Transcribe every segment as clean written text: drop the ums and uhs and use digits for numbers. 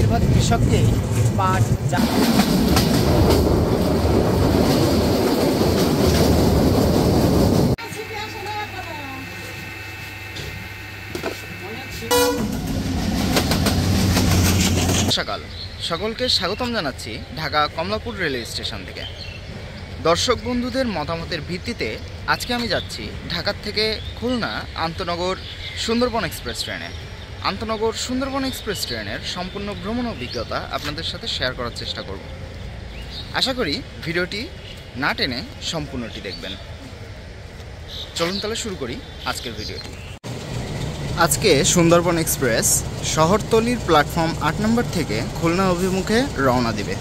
বেশিরভাগ কৃষককেই পাট সকাল সকলকে স্বাগতম জানাচ্ছি ঢাকা কমলাপুর রেলওয়ে স্টেশন থেকে। দর্শক বন্ধুদের মতামতের ভিত্তিতে আজকে আমি যাচ্ছি ঢাকা থেকে খুলনা আন্তনগর সুন্দরবন এক্সপ্রেস ট্রেনে। আন্তনগর সুন্দরবন এক্সপ্রেস ট্রেনের সম্পূর্ণ ভ্রমণ অভিজ্ঞতা আপনাদের সাথে শেয়ার করার চেষ্টা করব। আশা করি ভিডিওটি না টেনে সম্পূর্ণটি দেখবেন। চলুন তাহলে শুরু করি আজকের ভিডিওটি। আজকে সুন্দরবন এক্সপ্রেস শহরতলির প্ল্যাটফর্ম ৮ নম্বর থেকে খুলনা অভিমুখে রওনা দিবে।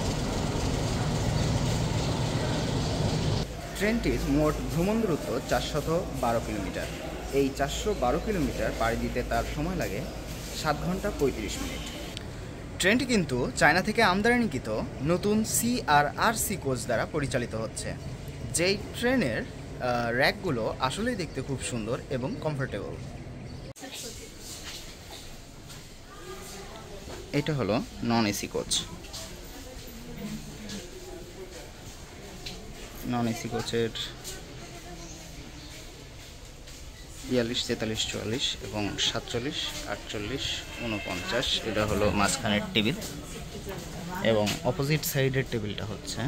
ট্রেনটির মোট ভ্রমণ দূরত্ব ৪১২ কিলোমিটার। এই ৪১২ কিলোমিটার পাড়ি দিতে তার সময় লাগে ৭ ঘন্টা ৩৫ মিনিট। ট্রেনটি কিন্তু চায়না থেকে আমদানিকৃত নতুন CRRC কোচ দ্বারা পরিচালিত হচ্ছে, যেই ট্রেনের র্যাকগুলো আসলেই দেখতে খুব সুন্দর এবং কমফোর্টেবল। এটা হলো non AC coach. Non AC কোচের ৪২, ৪৩, ৪৪ এবং ৪৭, ৪৮, ৪৯ এটা হলো মাঝখানের টেবিল এবং অপোজিট সাইডের টেবিলটা হচ্ছে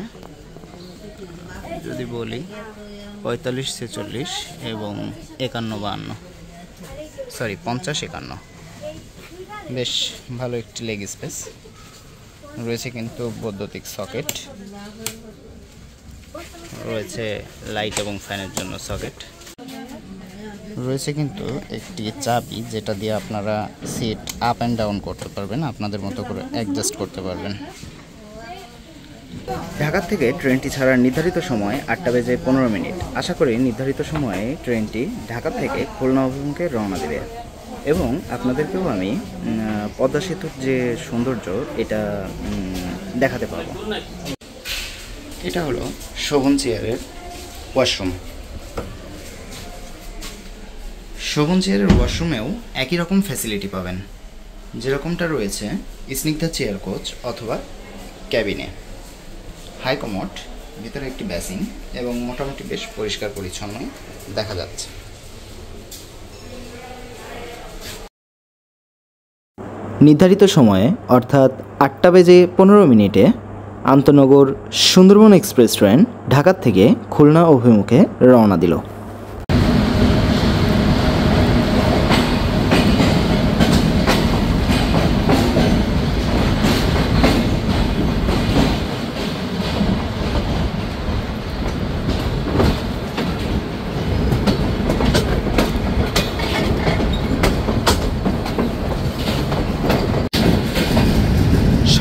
যদি বলি ৪৫, ৪৬ এবং ৫১, ৫২ ৫০, ৫১। বেশ ভালো একটি লেগ স্পেস রয়েছে, কিন্তু বৈদ্যুতিক সকেট রয়েছে, লাইট এবং ফ্যানের জন্য সকেট রয়েছে, কিন্তু একটি চাবি যেটা দিয়ে আপনারা সিট আপ অ্যান্ড ডাউন করতে পারবেন, আপনাদের মতো করে অ্যাডজাস্ট করতে পারবেন। ঢাকা থেকে ট্রেনটি ছাড়ার নির্ধারিত সময় ৮:১৫। আশা করি নির্ধারিত সময়ে ট্রেনটি ঢাকা থেকে খুলনা অভিমুখে রওনা দেবে এবং আপনাদেরকেও আমি পদ্মা সেতুর যে সৌন্দর্য এটা দেখাতে পারবো। এটা হলো শোভন চেয়ারের ওয়াশরুম। শোভন চেয়ারের ওয়াশরুমেও একই রকম ফ্যাসিলিটি পাবেন যেরকমটা রয়েছে স্নিগ্ধা চেয়ার কোচ অথবা ক্যাবিনে। হাই কমোড, ভিতরে একটি বেসিন এবং মোটামুটি বেশ পরিষ্কার পরিচ্ছন্ন দেখা যাচ্ছে। নির্ধারিত সময়ে অর্থাৎ ৮:১৫ আন্তনগর সুন্দরবন এক্সপ্রেস ট্রেন ঢাকা থেকে খুলনা অভিমুখে রওনা দিল।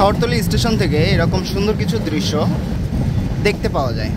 শহরতলি স্টেশন থেকে এরকম সুন্দর কিছু দৃশ্য দেখতে পাওয়া যায়।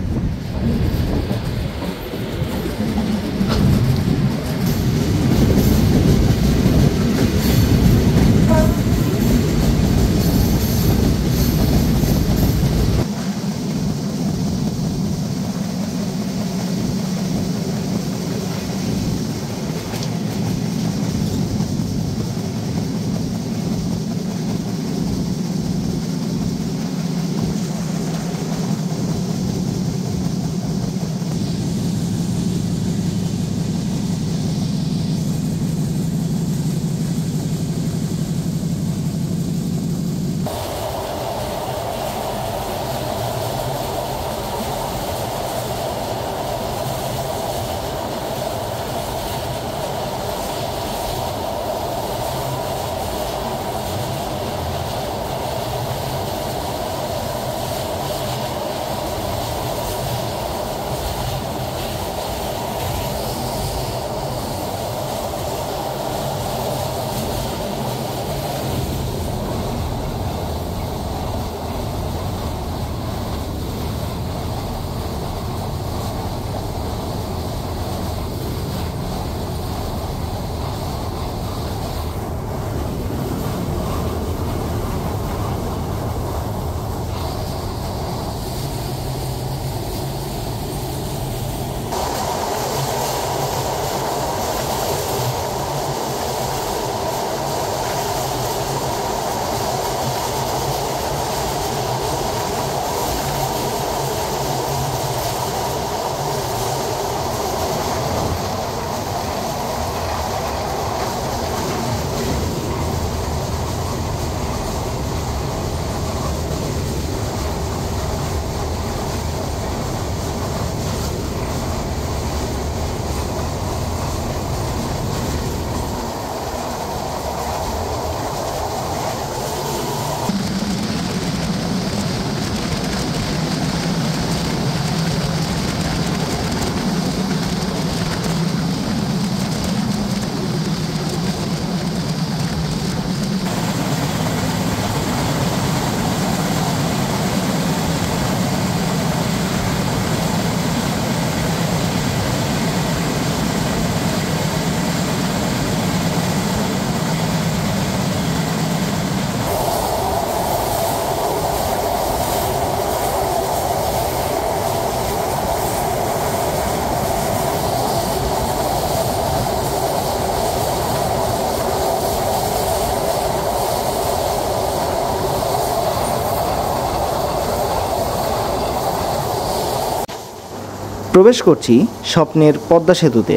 প্রবেশ করছি স্বপ্নের পদ্মা সেতুতে,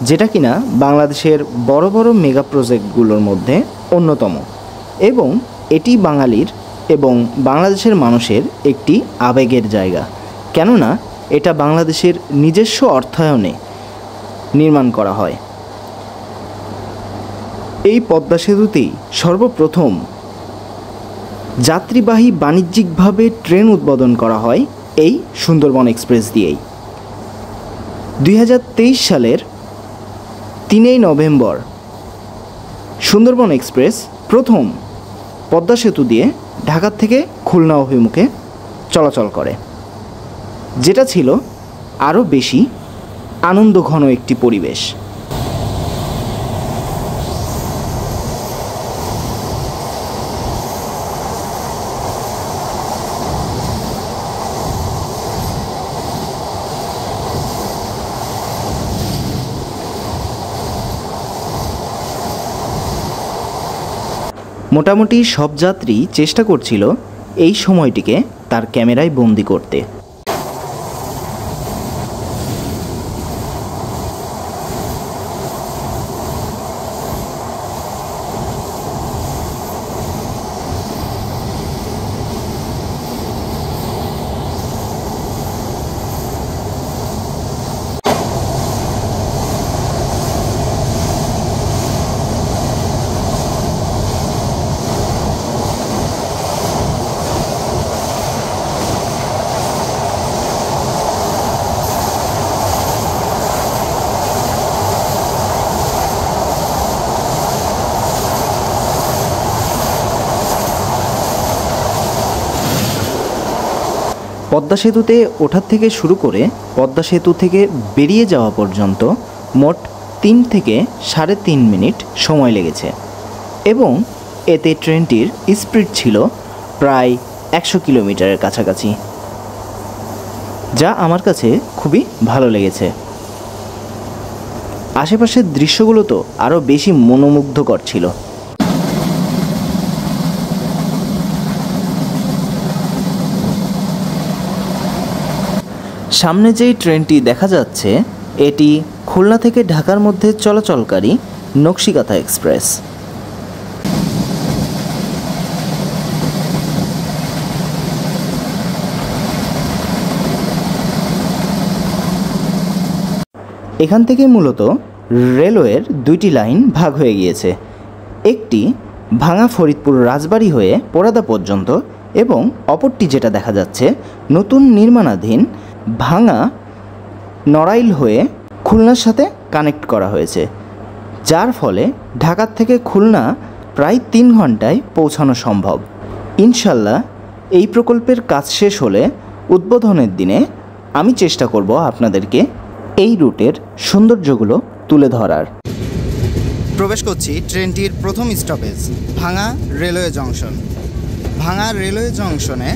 যেটা কিনা বাংলাদেশের বড় বড় মেগা প্রজেক্টগুলোর মধ্যে অন্যতম এবং এটি বাঙালির এবং বাংলাদেশের মানুষের একটি আবেগের জায়গা। কেননা এটা বাংলাদেশের নিজস্ব অর্থায়নে নির্মাণ করা হয়। এই পদ্মা সেতুতেই সর্বপ্রথম যাত্রীবাহী বাণিজ্যিকভাবে ট্রেন উদ্বোধন করা হয় এই সুন্দরবন এক্সপ্রেস দিয়েই। 2023 সালের 3 নভেম্বর সুন্দরবন এক্সপ্রেস প্রথম পদ্মা সেতু দিয়ে ঢাকা থেকে খুলনা অভিমুখে চলাচল করে, যেটা ছিল আরও বেশি আনন্দঘন একটি পরিবেশ। মোটামুটি সব যাত্রী চেষ্টা করছিল এই সময়টিকে তার ক্যামেরায় বন্দি করতে। পদ্মা সেতুতে ওঠার থেকে শুরু করে পদ্মা সেতু থেকে বেরিয়ে যাওয়া পর্যন্ত মোট 3 থেকে 3.5 মিনিট সময় লেগেছে এবং এতে ট্রেনটির স্পিড ছিল প্রায় 100 কিলোমিটারের কাছাকাছি, যা আমার কাছে খুবই ভালো লেগেছে। আশেপাশের দৃশ্যগুলো তো আরও বেশি মনোমুগ্ধকর ছিল। সামনে যেই ট্রেনটি দেখা যাচ্ছে এটি খুলনা থেকে ঢাকার মধ্যে চলাচলকারী নকশিকাঁথা এক্সপ্রেস। এখান থেকে মূলত রেলওয়ের 2টি লাইন ভাগ হয়ে গিয়েছে, একটি ভাঙা ফরিদপুর রাজবাড়ী হয়ে পোড়াদা পর্যন্ত এবং অপরটি যেটা দেখা যাচ্ছে নতুন নির্মাণাধীন ভাঙা নড়াইল হয়ে খুলনার সাথে কানেক্ট করা হয়েছে, যার ফলে ঢাকা থেকে খুলনা প্রায় 3 ঘন্টায় পৌঁছানো সম্ভব। ইনশাল্লাহ এই প্রকল্পের কাজ শেষ হলে উদ্বোধনের দিনে আমি চেষ্টা করব আপনাদেরকে এই রুটের সৌন্দর্যগুলো তুলে ধরার। প্রবেশ করছি ট্রেনটির প্রথম স্টপেজ ভাঙা রেলওয়ে জংশন। ভাঙা রেলওয়ে জংশনে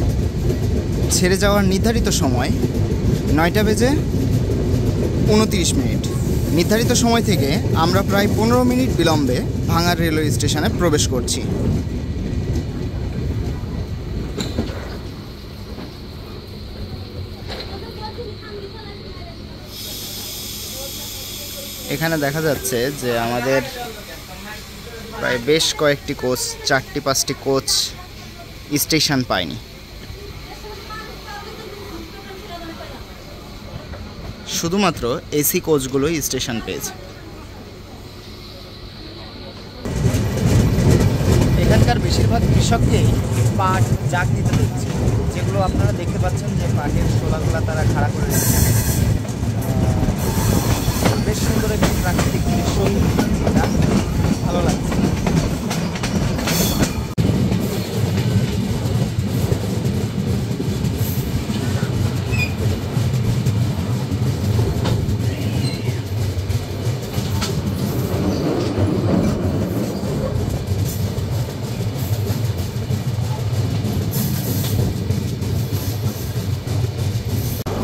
ছেড়ে যাওয়ার নির্ধারিত সময় 9:29। নির্ধারিত সময় থেকে আমরা প্রায় 15 মিনিট বিলম্বে ভাঙা রেলওয়ে স্টেশনে প্রবেশ করছি। এখানে দেখা যাচ্ছে যে আমাদের প্রায় বেশ কয়েকটি কোচ, 4-5টি কোচ স্টেশন পায়নি। শুধুমাত্র এসি কোচগুলোই স্টেশন পেয়েছে। এখানকার বেশিরভাগ কৃষককেই পাট জাগ দিতে হচ্ছে, যেগুলো আপনারা দেখতে পাচ্ছেন যে পাটের শোলাগুলো তারা খাড়া করে রেখেছে। বেশ সুন্দর একটি প্রাকৃতিক দৃশ্য, যেটা ভালো লাগছে।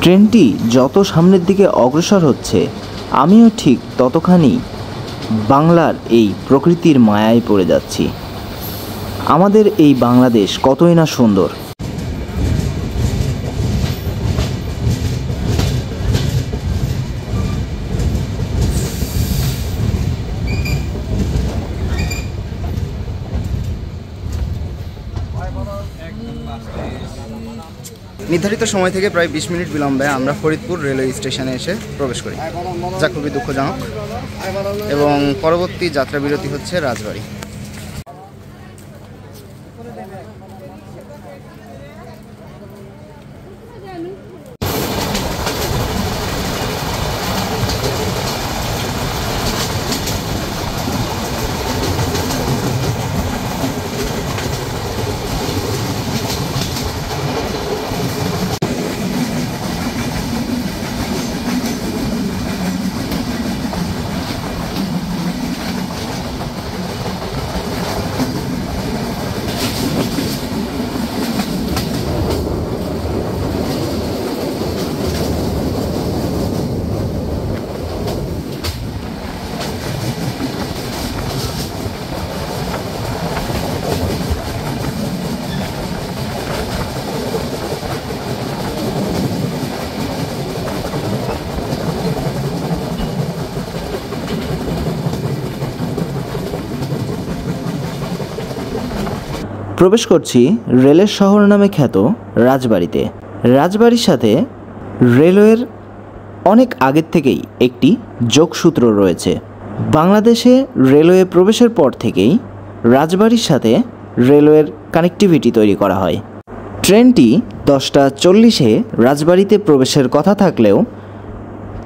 ট্রেনটি যত সামনের দিকে অগ্রসর হচ্ছে আমিও ঠিক ততখানি বাংলার এই প্রকৃতির মায়ায় পড়ে যাচ্ছি। আমাদের এই বাংলাদেশ কতই না সুন্দর। নির্ধারিত সময় থেকে প্রায় 20 মিনিট বিলম্বে আমরা ফরিদপুর রেলওয়ে স্টেশনে এসে প্রবেশ করি, যা খুবই দুঃখজনক। এবং পরবর্তী যাত্রা বিরতি হচ্ছে রাজবাড়ী। প্রবেশ করছি রেলের শহর নামে খ্যাত রাজবাড়িতে। রাজবাড়ির সাথে রেলওয়ের অনেক আগের থেকেই একটি যোগসূত্র রয়েছে। বাংলাদেশে রেলওয়ে প্রবেশের পর থেকেই রাজবাড়ির সাথে রেলওয়ের কানেক্টিভিটি তৈরি করা হয়। ট্রেনটি 10টা 40-এ রাজবাড়িতে প্রবেশের কথা থাকলেও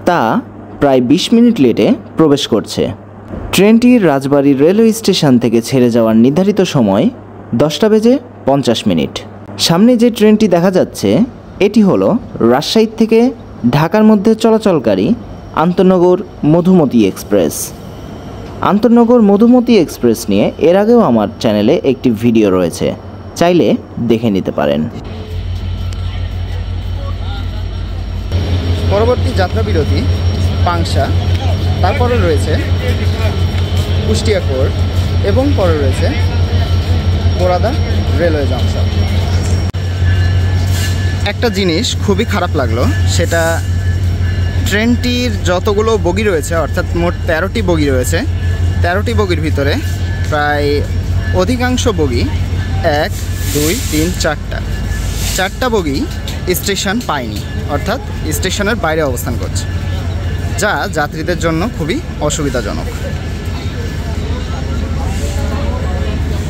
তা প্রায় 20 মিনিট লেটে প্রবেশ করছে। ট্রেনটি রাজবাড়ি রেলওয়ে স্টেশন থেকে ছেড়ে যাওয়ার নির্ধারিত সময় 10:50। সামনে যে ট্রেনটি দেখা যাচ্ছে এটি হলো রাজশাহী থেকে ঢাকার মধ্যে চলাচলকারী আন্তনগর মধুমতি এক্সপ্রেস। আন্তনগর মধুমতি এক্সপ্রেস নিয়ে এর আগেও আমার চ্যানেলে একটি ভিডিও রয়েছে, চাইলে দেখে নিতে পারেন। পরবর্তী যাত্রা বিরতি পাংশা, তারপরে রয়েছে কুষ্টিয়া কোর্ট এবং পরে রয়েছে বোরাদা রেলওয়ে জংশন। একটা জিনিস খুবই খারাপ লাগলো, সেটা ট্রেনটির যতগুলো বগি রয়েছে, অর্থাৎ মোট 13টি বগি রয়েছে, 13টি বগির ভিতরে প্রায় অধিকাংশ বগি 1, 2, 3, 4টা বগি স্টেশন পায়নি, অর্থাৎ স্টেশনের বাইরে অবস্থান করছে, যা যাত্রীদের জন্য খুবই অসুবিধাজনক।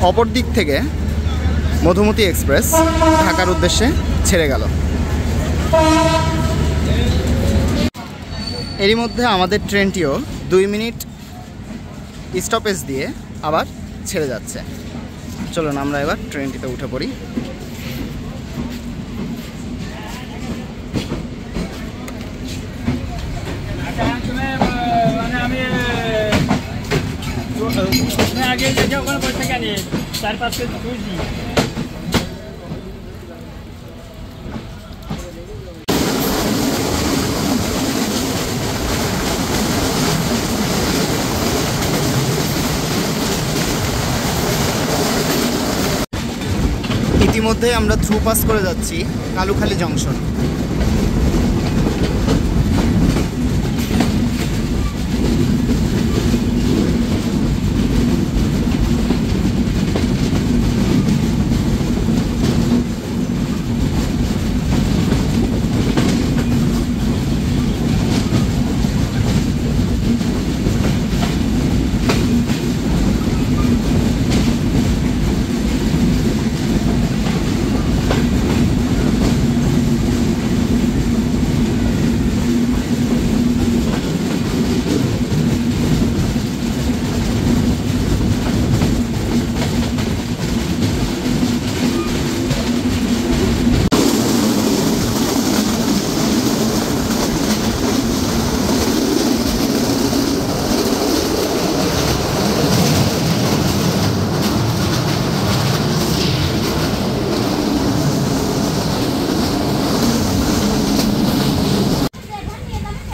অপর দিক থেকে মধুমতি এক্সপ্রেস ঢাকার উদ্দেশ্যে ছেড়ে গেল। এরই মধ্যে আমাদের ট্রেনটিও 2 মিনিট স্টপেজ দিয়ে আবার ছেড়ে যাচ্ছে। চলুন আমরা এবার ট্রেনটিতে উঠে পড়ি। ইতিমধ্যে আমরা থ্রু পাস করে যাচ্ছি কালুখালী জংশন।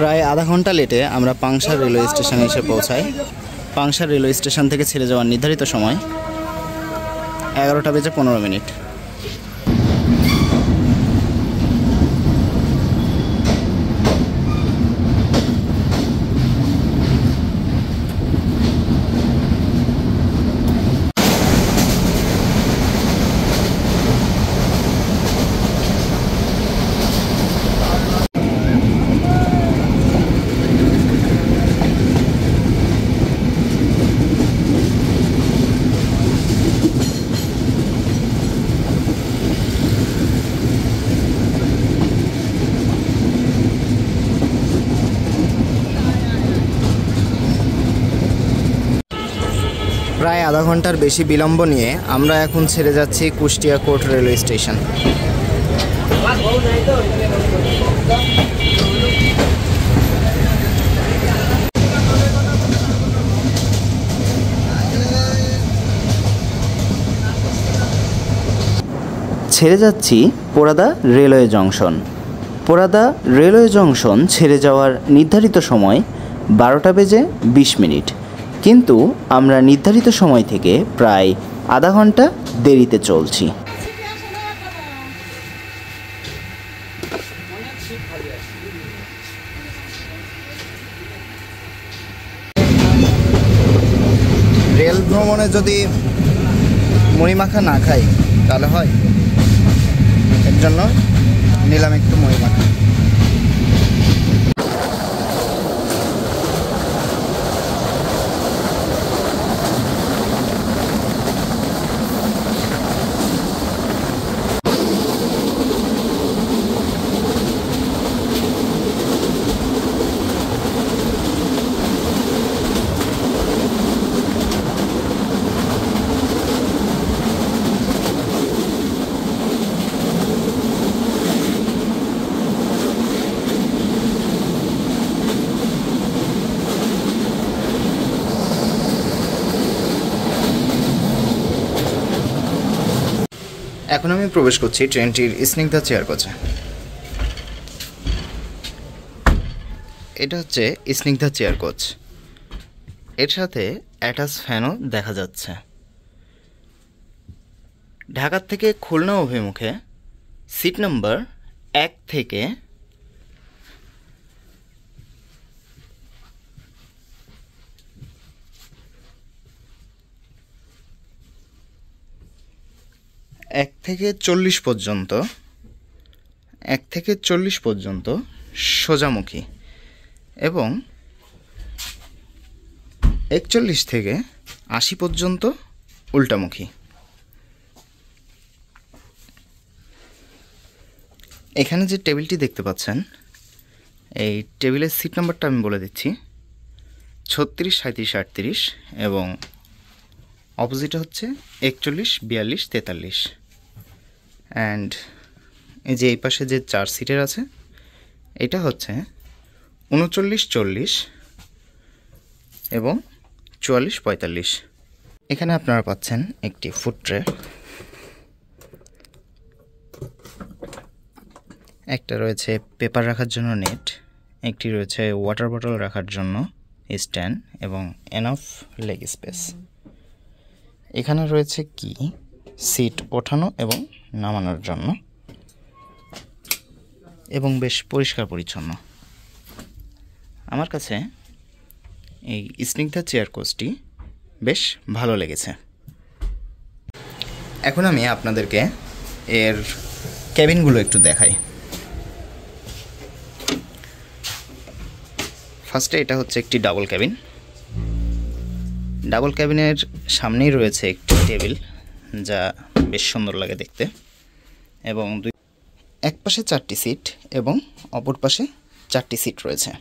প্রায় আধা ঘন্টা লেটে আমরা পাংশা রেলওয়ে স্টেশনে এসে পৌঁছাই। পাংশা রেলওয়ে স্টেশন থেকে ছেড়ে যাওয়ার নির্ধারিত সময় 11:15। প্রায় আধা ঘন্টার বেশি বিলম্ব নিয়ে আমরা এখন ছেড়ে যাচ্ছি কুষ্টিয়া কোর্ট রেলওয়ে স্টেশন। ছেড়ে যাচ্ছি Poradah railway junction. Poradah railway junction ছেড়ে যাওয়ার নির্ধারিত সময় 12:20, কিন্তু আমরা নির্ধারিত সময় থেকে প্রায় আধা ঘন্টা দেরিতে চলছি। রেল ভ্রমণে যদি মুড়ি মাখা না খাই তাহলে হয়, এর জন্য নিলাম একটু মুড়ি মাখা। এখন আমি প্রবেশ করছি ট্রেনটির স্নিগ্ধা চেয়ার কোচে। এটা হচ্ছে স্নিগ্ধা চেয়ার কোচ, এর সাথে অ্যাটাচ ফ্যানও দেখা যাচ্ছে। ঢাকা থেকে খুলনা অভিমুখে সিট নাম্বার 1 থেকে 40 পর্যন্ত 1 থেকে 40 পর্যন্ত সোজামুখী এবং 41 থেকে 80 পর্যন্ত উল্টামুখী। এখানে যে টেবিলটি দেখতে পাচ্ছেন, এই টেবিলের সিট নাম্বারটা আমি বলে দিচ্ছি, 36, 37, 38 এবং অপোজিটে হচ্ছে 41, 42, 43। অ্যান্ড এই যে এই পাশে যে 4 সিটের আছে, এটা হচ্ছে 39, 40 এবং 44, 45। এখানে আপনারা পাচ্ছেন একটি ফুড ট্রে, একটা রয়েছে পেপার রাখার জন্য নেট, একটি রয়েছে ওয়াটার বটল রাখার জন্য স্ট্যান্ড এবং এনাফ লেগ স্পেস। এখানে রয়েছে কি সিট ওঠানো এবং নামানোর জন্য, এবং বেশ পরিষ্কার পরিচ্ছন্ন। আমার কাছে এই স্নিগ্ধা চেয়ার কোচটি বেশ ভালো লেগেছে। এখন আমি আপনাদেরকে এর কেবিনগুলো একটু দেখাই। ফার্স্টে এটা হচ্ছে একটি ডাবল ক্যাবিন। ডাবল ক্যাবিনের সামনেই রয়েছে একটি টেবিল, যা বেশ সুন্দর লাগে দেখতে, এবং এক পাশে 4টি সিট এবং অপর পাশে 4টি সিট রয়েছে।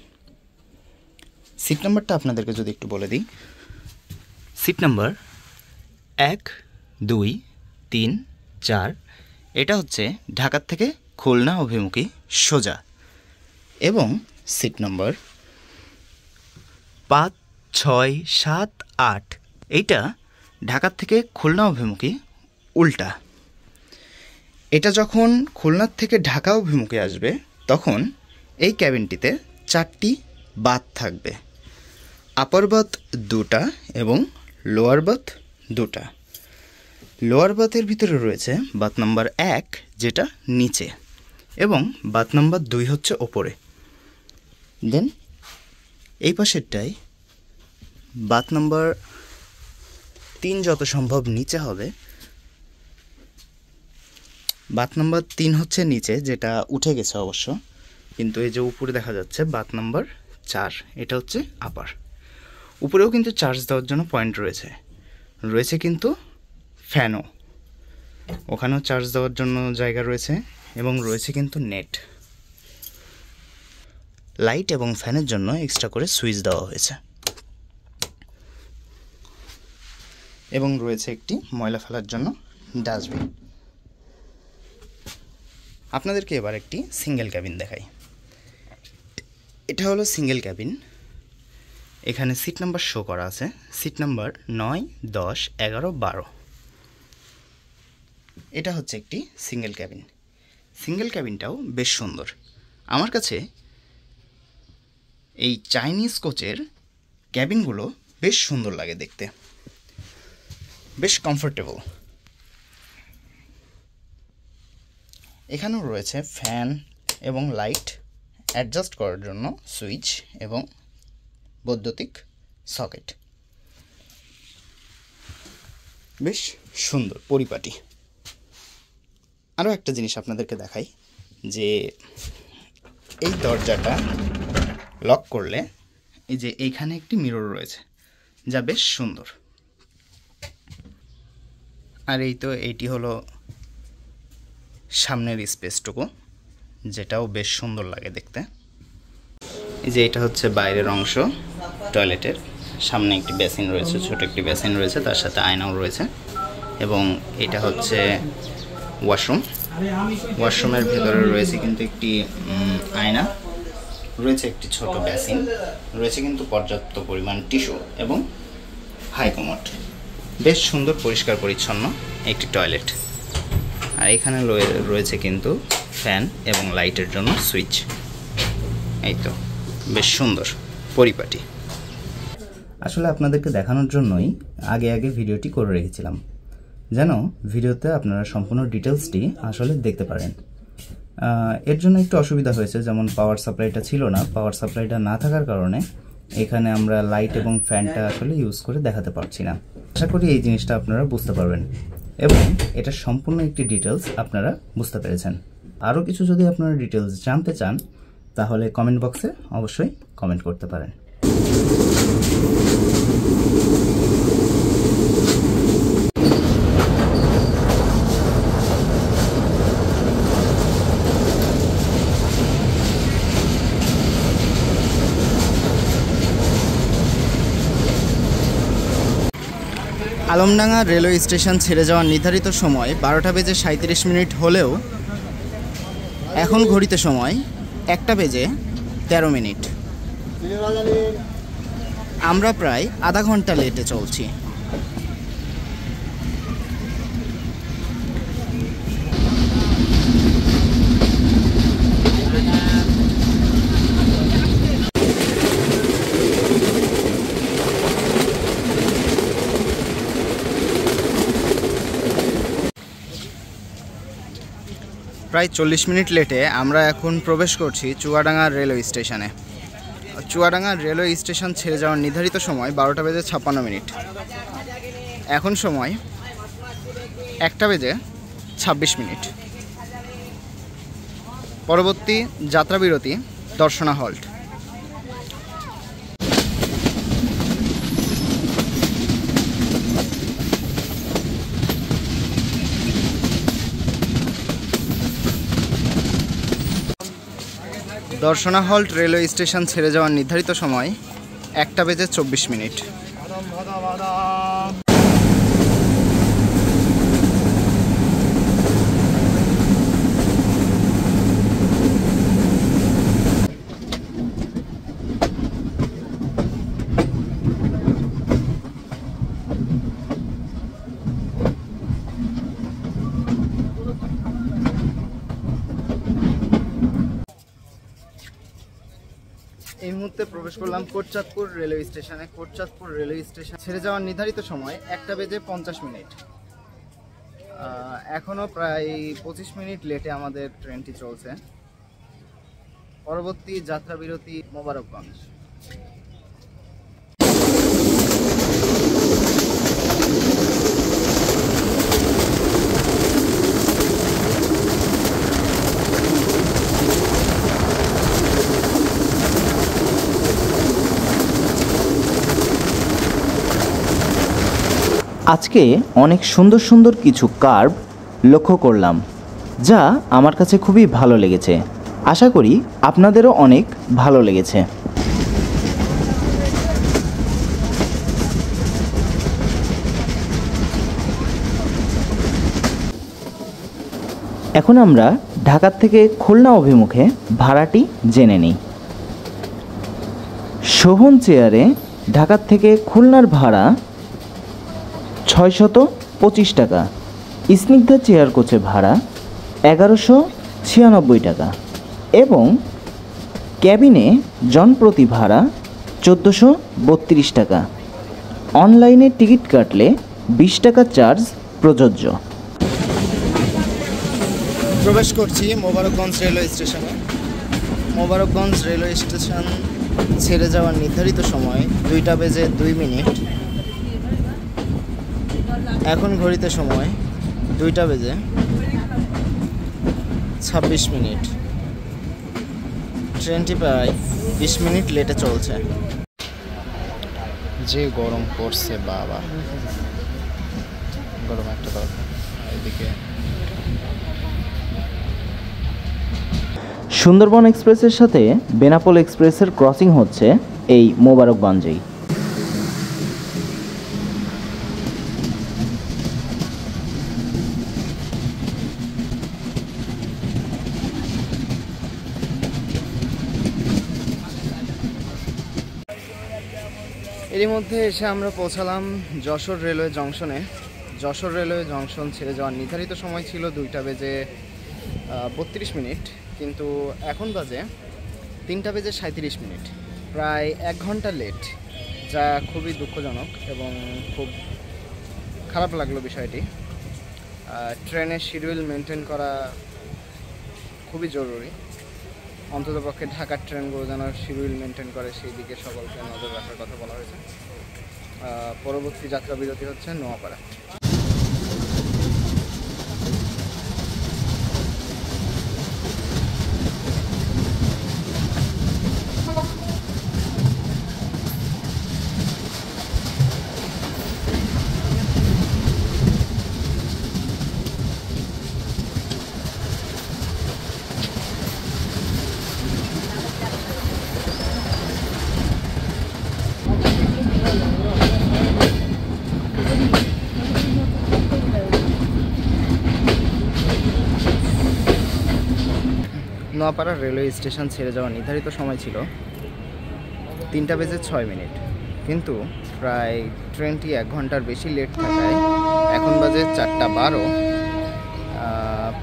সিট নাম্বারটা আপনাদেরকে যদি একটু বলে দিই, সিট নাম্বার 1, 2, 3, 4, এটা হচ্ছে ঢাকা থেকে খুলনা অভিমুখী সোজা, এবং সিট নাম্বার 5, 6, 7, 8 এইটা ঢাকা থেকে খুলনা অভিমুখী উল্টা। এটা যখন খুলনার থেকে ঢাকা অভিমুখে আসবে তখন এই ক্যাবিনটিতে 4টি বাথ থাকবে, আপার বাথ 2টা এবং লোয়ার বাথ 2টা। লোয়ার বাথের ভিতরে রয়েছে বাথ নাম্বার 1 যেটা নিচে, এবং বাথ নাম্বার 2 হচ্ছে ওপরে। দেন এই পাশেরটাই বাথ নাম্বার 3 যত সম্ভব নিচে হবে। বাথ নাম্বার 3 হচ্ছে নিচে, যেটা উঠে গেছে অবশ্য, কিন্তু এই যে উপরে দেখা যাচ্ছে বাথ নাম্বার 4, এটা হচ্ছে আপার। উপরেও কিন্তু চার্জ দেওয়ার জন্য পয়েন্ট রয়েছে, রয়েছে কিন্তু ফ্যানও, ওখানেও চার্জ দেওয়ার জন্য জায়গা রয়েছে, এবং রয়েছে কিন্তু নেট, লাইট এবং ফ্যানের জন্য এক্সট্রা করে সুইচ দেওয়া হয়েছে। এবং রয়েছে একটি ময়লা ফেলার জন্য ডাস্টবিন। আপনাদেরকে এবার একটি সিঙ্গেল ক্যাবিন দেখাই। এটা হলো সিঙ্গেল ক্যাবিন। এখানে সিট নাম্বার শো করা আছে, সিট নাম্বার 9, 10, 11, 12। এটা হচ্ছে একটি সিঙ্গেল ক্যাবিন। সিঙ্গেল ক্যাবিনটাও বেশ সুন্দর। আমার কাছে এই চাইনিজ কোচের ক্যাবিনগুলো বেশ সুন্দর লাগে দেখতে, বেশ কমফোর্টেবল। এখানেও রয়েছে ফ্যান এবং লাইট, অ্যাডজাস্ট করার জন্য সুইচ এবং বৈদ্যুতিক সকেট। বেশ সুন্দর পরিপাটি। আরও একটা জিনিস আপনাদেরকে দেখাই, যে এই দরজাটা লক করলে এই যে এইখানে একটি মিরর রয়েছে, যা বেশ সুন্দর। আর এই তো এইটি হলো সামনের স্পেসটুকু, যেটাও বেশ সুন্দর লাগে দেখতে। এই যে এটা হচ্ছে বাইরের অংশ টয়লেটের। সামনে একটি বেসিন রয়েছে, ছোট একটি বেসিন রয়েছে, তার সাথে আয়নাও রয়েছে। এবং এটা হচ্ছে ওয়াশরুম। ওয়াশরুমের ভেতরে রয়েছে কিন্তু একটি আয়না, রয়েছে একটি ছোট বেসিন, রয়েছে কিন্তু পর্যাপ্ত পরিমাণ টিস্যু এবং হাই কমোড। বেশ সুন্দর পরিষ্কার পরিচ্ছন্ন একটি টয়লেট। আর এখানে রয়েছে কিন্তু ফ্যান এবং লাইটের জন্য সুইচ। এই তো বেশ সুন্দর পরিপাটি। আসলে আপনাদেরকে দেখানোর জন্যই আগে ভিডিওটি করে রেখেছিলাম, যেন ভিডিওতে আপনারা সম্পূর্ণ ডিটেলসটি আসলে দেখতে পারেন। এর জন্য একটু অসুবিধা হয়েছে, যেমন পাওয়ার সাপ্লাইটা ছিল না। পাওয়ার সাপ্লাইটা না থাকার কারণে এখানে আমরা লাইট এবং ফ্যানটা আসলে ইউজ করে দেখাতে পারছি না। আশা করি এই জিনিসটা আপনারা বুঝতে পারবেন এবং এটা সম্পূর্ণ একটি ডিটেলস আপনারা বুঝতে পেরেছেন। আরও কিছু যদি আপনারা ডিটেলস জানতে চান তাহলে কমেন্ট বক্সে অবশ্যই কমেন্ট করতে পারেন। আলমডাঙ্গা রেলওয়ে স্টেশন ছেড়ে যাওয়ার নির্ধারিত সময় 12:37 হলেও এখন ঘড়িতে সময় 1:13। আমরা প্রায় আধা ঘন্টা লেটে চলছি। প্রায় 40 মিনিট লেটে আমরা এখন প্রবেশ করছি চুয়াডাঙ্গা রেলওয়ে স্টেশনে। চুয়াডাঙ্গা রেলওয়ে স্টেশন ছেড়ে যাওয়ার নির্ধারিত সময় 12:56। এখন সময় 1:26। পরবর্তী যাত্রা বিরতি Darshana halt. Darshana halt railway station ছেড়ে যাওয়ার নির্ধারিত সময় 1:24। এই মুহূর্তে প্রবেশ করলাম কোটচাঁদপুর রেলওয়ে স্টেশনে। কোটচাঁদপুর রেলওয়ে স্টেশন ছেড়ে যাওয়ার নির্ধারিত সময় 1:50। এখনও প্রায় 25 মিনিট লেটে আমাদের ট্রেনটি চলছে। পরবর্তী যাত্রা বিরতি মোবারকগঞ্জ। আজকে অনেক সুন্দর সুন্দর কিছু কার্ভ লক্ষ্য করলাম, যা আমার কাছে খুবই ভালো লেগেছে। আশা করি আপনাদেরও অনেক ভালো লেগেছে। এখন আমরা ঢাকা থেকে খুলনা অভিমুখে ভাড়াটি জেনে নিই। শোভন চেয়ারে ঢাকা থেকে খুলনার ভাড়া 625 টাকা। স্নিগ্ধা চেয়ার কোচে ভাড়া 1196 টাকা এবং ক্যাবিনে জনপ্রতি ভাড়া 1432 টাকা। অনলাইনে টিকিট কাটলে 20 টাকা চার্জ প্রযোজ্য। প্রবেশ করছি মোবারকগঞ্জ রেলওয়ে স্টেশনে। মোবারকগঞ্জ রেলওয়ে স্টেশন ছেড়ে যাওয়ার নির্ধারিত সময় 2টা বেজে 2 মিনিট। এখন ঘড়িতে সময় 2টা বেজে 26 মিনিট। ট্রেনটি প্রায় 20 মিনিট লেটে চলছে। যে গরম পড়ছে বাবা, গরম একটা দরকার। এদিকে সুন্দরবন এক্সপ্রেসের সাথে বেনাপোল এক্সপ্রেসের ক্রসিং হচ্ছে এই মোবারকগঞ্জেই। এরই মধ্যে এসে আমরা পৌঁছালাম যশোর রেলওয়ে জংশনে। যশোর রেলওয়ে জংশন ছেড়ে যাওয়ার নির্ধারিত সময় ছিল 2টা বেজে 32 মিনিট, কিন্তু এখন বাজে 3টা বেজে 37 মিনিট, প্রায় 1 ঘন্টা লেট, যা খুবই দুঃখজনক এবং খুব খারাপ লাগলো বিষয়টি। ট্রেনের শিডিউল মেনটেন করা খুবই জরুরি, অন্ততপক্ষে ঢাকার ট্রেনগুলো যেন শিডিউল মেনটেন করে সেই দিকে সকলকে নজর রাখার কথা বলা হয়েছে। পরবর্তী যাত্রা বিরতি হচ্ছে নোয়াপাড়া। নোয়াপাড়া রেলওয়ে স্টেশন ছেড়ে যাওয়ার নির্ধারিত সময় ছিল 3টা বেজে 6 মিনিট, কিন্তু প্রায় ট্রেনটি 1 ঘন্টার বেশি লেট থাকায় এখন বাজে 4টা 12,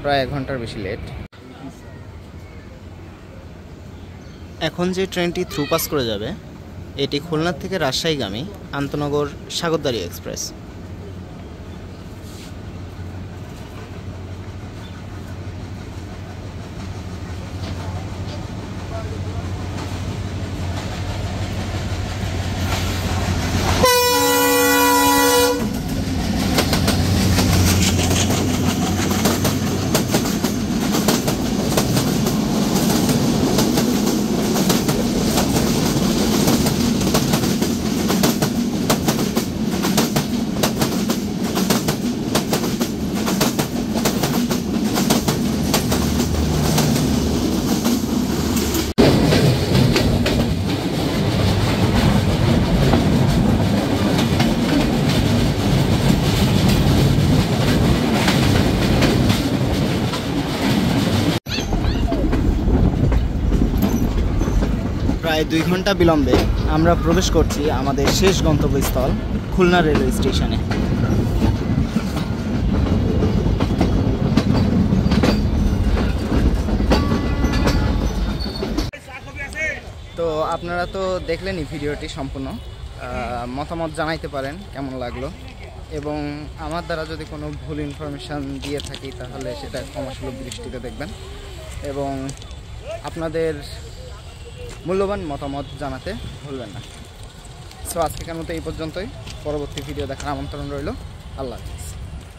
প্রায় 1 ঘন্টার বেশি লেট। এখন যে ট্রেনটি থ্রু পাস করে যাবে এটি খুলনা থেকে রাজশাহীগামী আন্তনগর সাগরদাড়ি এক্সপ্রেস। প্রায় 2 ঘন্টা বিলম্বে আমরা প্রবেশ করছি আমাদের শেষ গন্তব্যস্থল খুলনা রেলওয়ে স্টেশনে। তো আপনারা তো দেখলেনই ভিডিওটি সম্পূর্ণ, মতামত জানাইতে পারেন কেমন লাগলো, এবং আমার দ্বারা যদি কোনো ভুল ইনফরমেশান দিয়ে থাকি তাহলে সেটা ক্ষমাসুলভ দৃষ্টিতে দেখবেন এবং আপনাদের মূল্যবান মতামত জানাতে ভুলবেন না। সো আজকের মতো এই পর্যন্তই। পরবর্তী ভিডিও দেখার আমন্ত্রণ রইল। আল্লাহ।